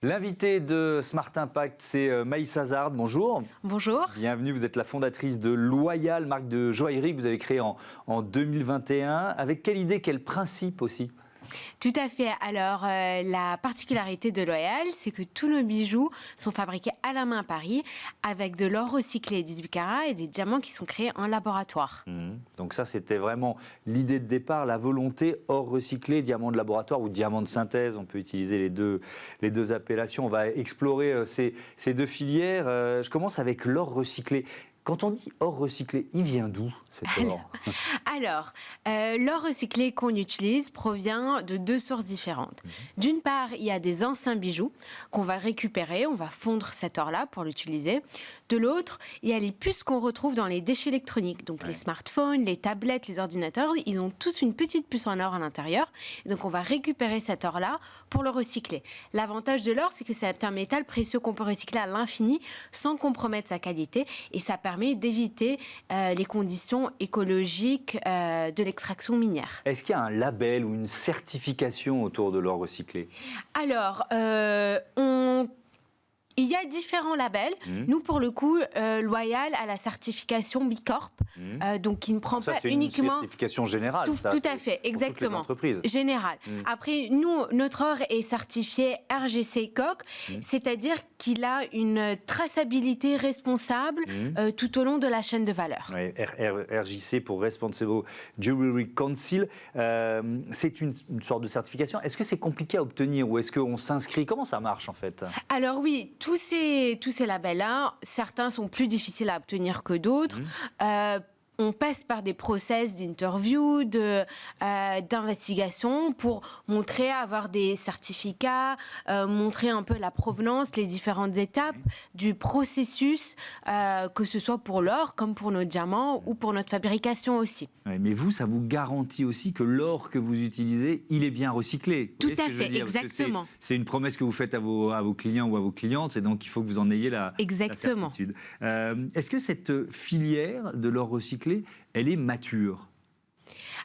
L'invité de Smart Impact, c'est Maïs Hazard. Bonjour. Bonjour. Bienvenue, vous êtes la fondatrice de Loyal, marque de joaillerie que vous avez créée en 2021. Avec quelle idée, quel principe aussi ? Tout à fait. Alors, la particularité de Loyal, c'est que tous nos bijoux sont fabriqués à la main à Paris avec de l'or recyclé 18 carats et des diamants qui sont créés en laboratoire. Donc ça, c'était vraiment l'idée de départ, la volonté or recyclé, diamant de laboratoire ou diamant de synthèse. On peut utiliser les deux appellations. On va explorer ces deux filières. Je commence avec l'or recyclé. Quand on dit or recyclé, il vient d'où cet or ? Alors, l'or recyclé qu'on utilise provient de deux sources différentes. D'une part, il y a des anciens bijoux qu'on va récupérer, on va fondre cet or-là pour l'utiliser. De l'autre, il y a les puces qu'on retrouve dans les déchets électroniques. Donc les smartphones, les tablettes, les ordinateurs, ils ont tous une petite puce en or à l'intérieur. Donc on va récupérer cet or-là pour le recycler. L'avantage de l'or, c'est que c'est un métal précieux qu'on peut recycler à l'infini sans compromettre sa qualité et ça permet d'éviter les conditions écologiques de l'extraction minière. Est-ce qu'il y a un label ou une certification autour de l'or recyclé ? Alors, il y a différents labels. Nous, pour le coup, Loyal a la certification B Corp, donc qui ne prend ça, pas c'est uniquement... une certification générale. Tout à fait, exactement. Pour toutes les entreprises. Général. Après, nous, notre or est certifié RGC COC, c'est-à-dire qu'il a une traçabilité responsable tout au long de la chaîne de valeur. Oui, RJC pour Responsible Jewelry Council. C'est une sorte de certification. Est-ce que c'est compliqué à obtenir ou est-ce qu'on s'inscrit ? Comment ça marche en fait ? Alors oui, tous ces labels-là, certains sont plus difficiles à obtenir que d'autres. On passe par des process d'interview, d'investigation pour montrer, avoir des certificats, montrer un peu la provenance, les différentes étapes du processus, que ce soit pour l'or, comme pour nos diamants ou pour notre fabrication aussi. Oui, mais vous, ça vous garantit aussi que l'or que vous utilisez, il est bien recyclé. Tout à fait, exactement. C'est une promesse que vous faites à vos clients ou à vos clientes, et donc il faut que vous en ayez la certitude. Est-ce que cette filière de l'or recyclé, elle est mature ?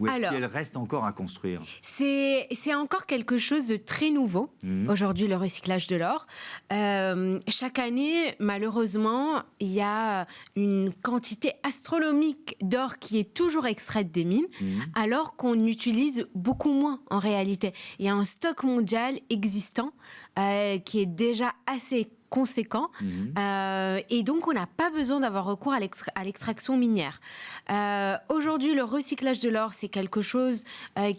Ou est-ce qu'elle reste encore à construire ? C'est encore quelque chose de très nouveau, aujourd'hui, le recyclage de l'or. Chaque année, malheureusement, il y a une quantité astronomique d'or qui est toujours extraite des mines, alors qu'on utilise beaucoup moins en réalité. Il y a un stock mondial existant qui est déjà assez conséquent, et donc on n'a pas besoin d'avoir recours à l'extraction minière. Aujourd'hui, le recyclage de l'or, c'est quelque chose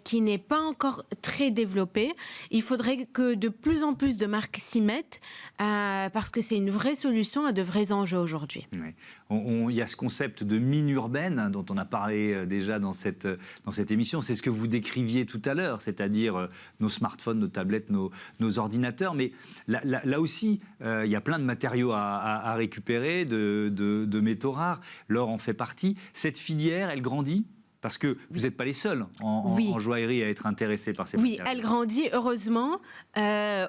qui n'est pas encore très développé. Il faudrait que de plus en plus de marques s'y mettent, parce que c'est une vraie solution à de vrais enjeux aujourd'hui. Il y a ce concept de mine urbaine dont on a parlé déjà dans cette émission. C'est ce que vous décriviez tout à l'heure, c'est-à-dire nos smartphones, nos tablettes, nos ordinateurs. Mais là aussi, il y a plein de matériaux à récupérer, de métaux rares. L'or en fait partie. Cette filière, elle grandit ? Parce que vous n'êtes pas les seuls en joaillerie à être intéressés par ces matériaux. Oui, elle grandit, heureusement.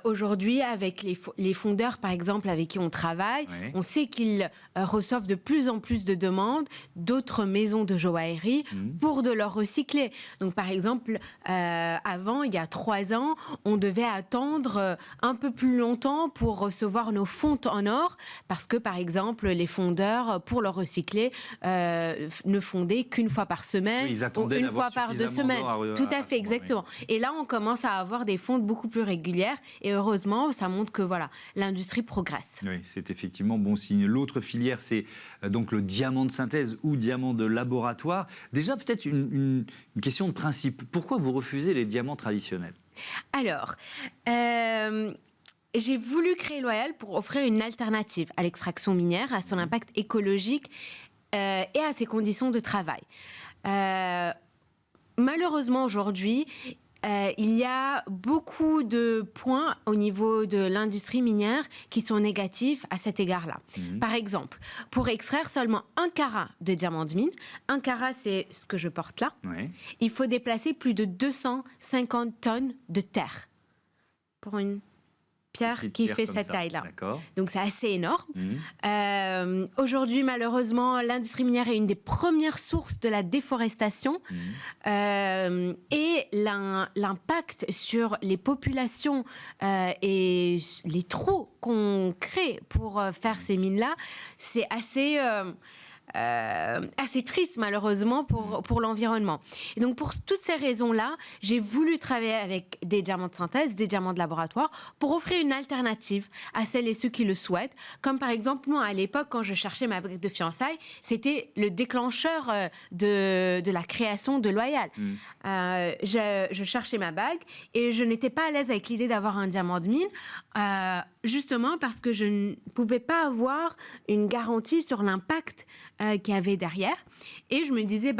Aujourd'hui, avec les fondeurs, par exemple, avec qui on travaille, on sait qu'ils reçoivent de plus en plus de demandes d'autres maisons de joaillerie pour de l'or recyclé. Donc, par exemple, avant, il y a 3 ans, on devait attendre un peu plus longtemps pour recevoir nos fontes en or, parce que, par exemple, les fondeurs, pour l'or recyclé, ne fondaient qu'une fois par semaine. Ils attendaient une fois par 2 semaines. Tout à fait, exactement. Et là, on commence à avoir des fontes beaucoup plus régulières. Et heureusement, ça montre que l'industrie progresse. Oui, c'est effectivement bon signe. L'autre filière, c'est donc le diamant de synthèse ou diamant de laboratoire. Déjà, peut-être une question de principe. Pourquoi vous refusez les diamants traditionnels ? Alors, j'ai voulu créer Loyal pour offrir une alternative à l'extraction minière, à son impact écologique et à ses conditions de travail. Malheureusement, aujourd'hui, il y a beaucoup de points au niveau de l'industrie minière qui sont négatifs à cet égard-là. Par exemple, pour extraire seulement 1 carat de diamant de mine, 1 carat, c'est ce que je porte là, il faut déplacer plus de 250 tonnes de terre pour une pierre Petite qui pierre fait comme cette ça. taille-là. D'accord. Donc c'est assez énorme. Mhm. Aujourd'hui, malheureusement, l'industrie minière est une des premières sources de la déforestation. Et l'impact sur les populations et les trous qu'on crée pour faire ces mines-là, c'est assez triste malheureusement pour l'environnement. Et donc pour toutes ces raisons-là, j'ai voulu travailler avec des diamants de synthèse, des diamants de laboratoire, pour offrir une alternative à celles et ceux qui le souhaitent. Comme par exemple, moi à l'époque, quand je cherchais ma bague de fiançailles, c'était le déclencheur de la création de Loyal. Je cherchais ma bague et je n'étais pas à l'aise avec l'idée d'avoir un diamant de mine, justement parce que je ne pouvais pas avoir une garantie sur l'impact qu'il y avait derrière. Et je me disais,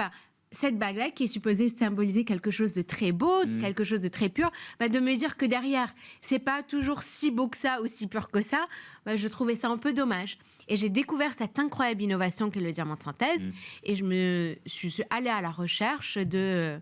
cette bague-là, qui est supposée symboliser quelque chose de très beau, quelque chose de très pur, de me dire que derrière, c'est pas toujours si beau que ça ou si pur que ça, je trouvais ça un peu dommage. Et j'ai découvert cette incroyable innovation qu'est le diamant de synthèse. Et je suis allée à la recherche de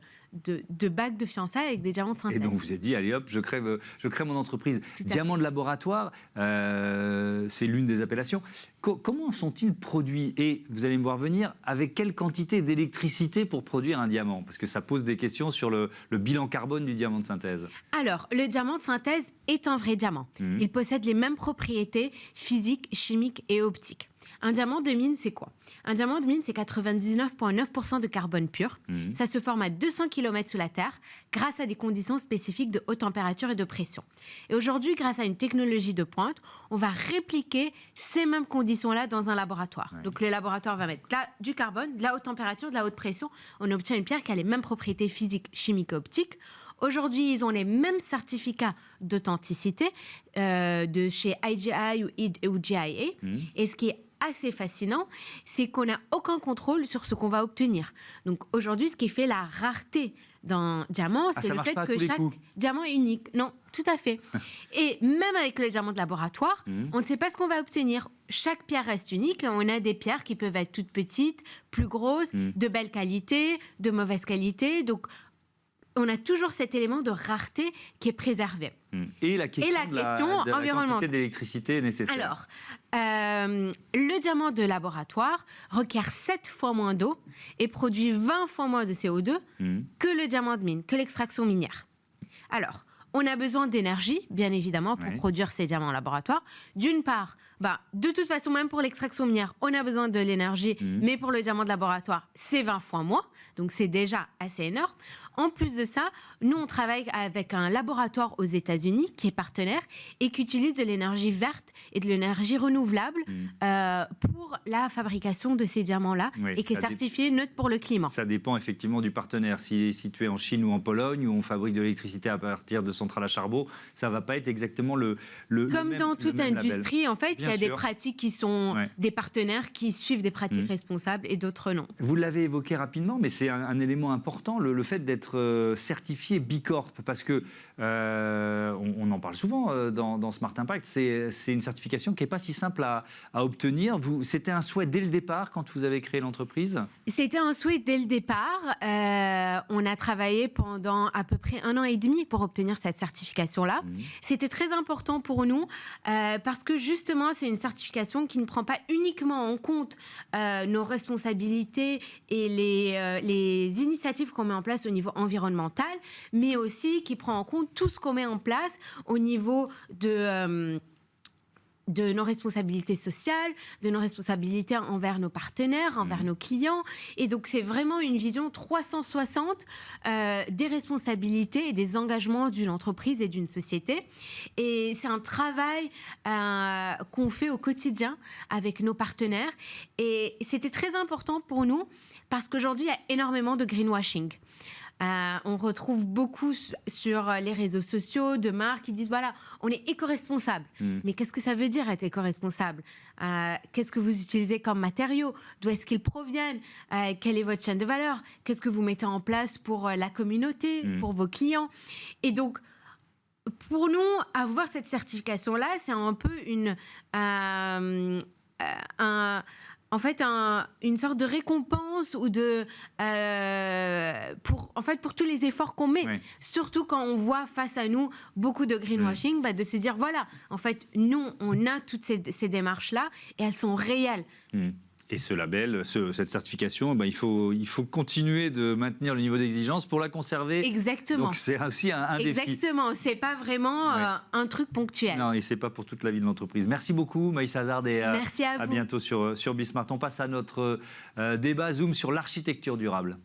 bagues de fiançailles avec des diamants de synthèse. Et donc vous avez dit, allez hop, je crée mon entreprise. Diamant de laboratoire, c'est l'une des appellations. Comment sont-ils produits? Et vous allez me voir venir, avec quelle quantité d'électricité pour produire un diamant? Parce que ça pose des questions sur le bilan carbone du diamant de synthèse. Alors, le diamant de synthèse est un vrai diamant. Il possède les mêmes propriétés physiques, chimiques et optiques. Un diamant de mine, c'est quoi? Un diamant de mine, c'est 99,9% de carbone pur. Ça se forme à 200 km sous la Terre grâce à des conditions spécifiques de haute température et de pression. Et aujourd'hui, grâce à une technologie de pointe, on va répliquer ces mêmes conditions-là dans un laboratoire. Ouais. Donc le laboratoire va mettre du carbone, de la haute température, de la haute pression. On obtient une pierre qui a les mêmes propriétés physiques, chimiques et optiques. Aujourd'hui, ils ont les mêmes certificats d'authenticité de chez IGI ou GIA. Et ce qui est assez fascinant, c'est qu'on n'a aucun contrôle sur ce qu'on va obtenir. Donc aujourd'hui, ce qui fait la rareté d'un diamant, c'est le fait que chaque diamant est unique. Non, tout à fait. Et même avec les diamants de laboratoire, on ne sait pas ce qu'on va obtenir. Chaque pierre reste unique. On a des pierres qui peuvent être toutes petites, plus grosses, de belle qualité, de mauvaise qualité. Donc on a toujours cet élément de rareté qui est préservé. Et la question de la quantité d'électricité nécessaire. Alors, le diamant de laboratoire requiert 7 fois moins d'eau et produit 20 fois moins de CO2 que le diamant de mine, que l'extraction minière. Alors, on a besoin d'énergie, bien évidemment, pour produire ces diamants en laboratoire. D'une part, de toute façon, même pour l'extraction minière, on a besoin de l'énergie, mais pour le diamant de laboratoire, c'est 20 fois moins. Donc, c'est déjà assez énorme. En plus de ça, nous, on travaille avec un laboratoire aux États-Unis qui est partenaire et qui utilise de l'énergie verte et de l'énergie renouvelable pour la fabrication de ces diamants-là et qui est certifié neutre pour le climat. Ça dépend effectivement du partenaire. S'il est situé en Chine ou en Pologne, où on fabrique de l'électricité à partir de centrales à charbon, ça ne va pas être exactement le Comme même, dans toute industrie, label. En fait, il y a des pratiques qui sont des partenaires qui suivent des pratiques responsables et d'autres non. Vous l'avez évoqué rapidement, mais c'est un élément important, le fait d'être certifié Bicorp, parce que on en parle souvent dans Smart Impact, c'est une certification qui n'est pas si simple à obtenir. C'était un souhait dès le départ quand vous avez créé l'entreprise? C'était un souhait dès le départ. On a travaillé pendant à peu près 1 an et demi pour obtenir cette certification-là. C'était très important pour nous parce que justement, c'est une certification qui ne prend pas uniquement en compte nos responsabilités et les initiatives qu'on met en place au niveau environnemental, mais aussi qui prend en compte tout ce qu'on met en place au niveau de nos responsabilités sociales, de nos responsabilités envers nos partenaires, envers nos clients. Et donc, c'est vraiment une vision 360 des responsabilités et des engagements d'une entreprise et d'une société. Et c'est un travail qu'on fait au quotidien avec nos partenaires. Et c'était très important pour nous parce qu'aujourd'hui, il y a énormément de greenwashing. On retrouve beaucoup sur les réseaux sociaux de marques qui disent voilà, on est éco-responsable. Mais qu'est-ce que ça veut dire être éco-responsable? Qu'est-ce que vous utilisez comme matériaux? D'où est-ce qu'ils proviennent? Quelle est votre chaîne de valeur? Qu'est-ce que vous mettez en place pour la communauté, pour vos clients? Et donc, pour nous, avoir cette certification-là, c'est un peu en fait une sorte de récompense ou pour tous les efforts qu'on met. Oui. Surtout quand on voit face à nous beaucoup de greenwashing, de se dire voilà, en fait, nous, on a toutes ces démarches-là et elles sont réelles. Et ce label, cette certification, il faut continuer de maintenir le niveau d'exigence pour la conserver. Exactement. Donc c'est aussi un défi. Exactement. C'est pas vraiment un truc ponctuel. Non, et c'est pas pour toute la vie de l'entreprise. Merci beaucoup, Maïssa Hazard, et Merci à vous. bientôt sur Bismart. On passe à notre débat Zoom sur l'architecture durable.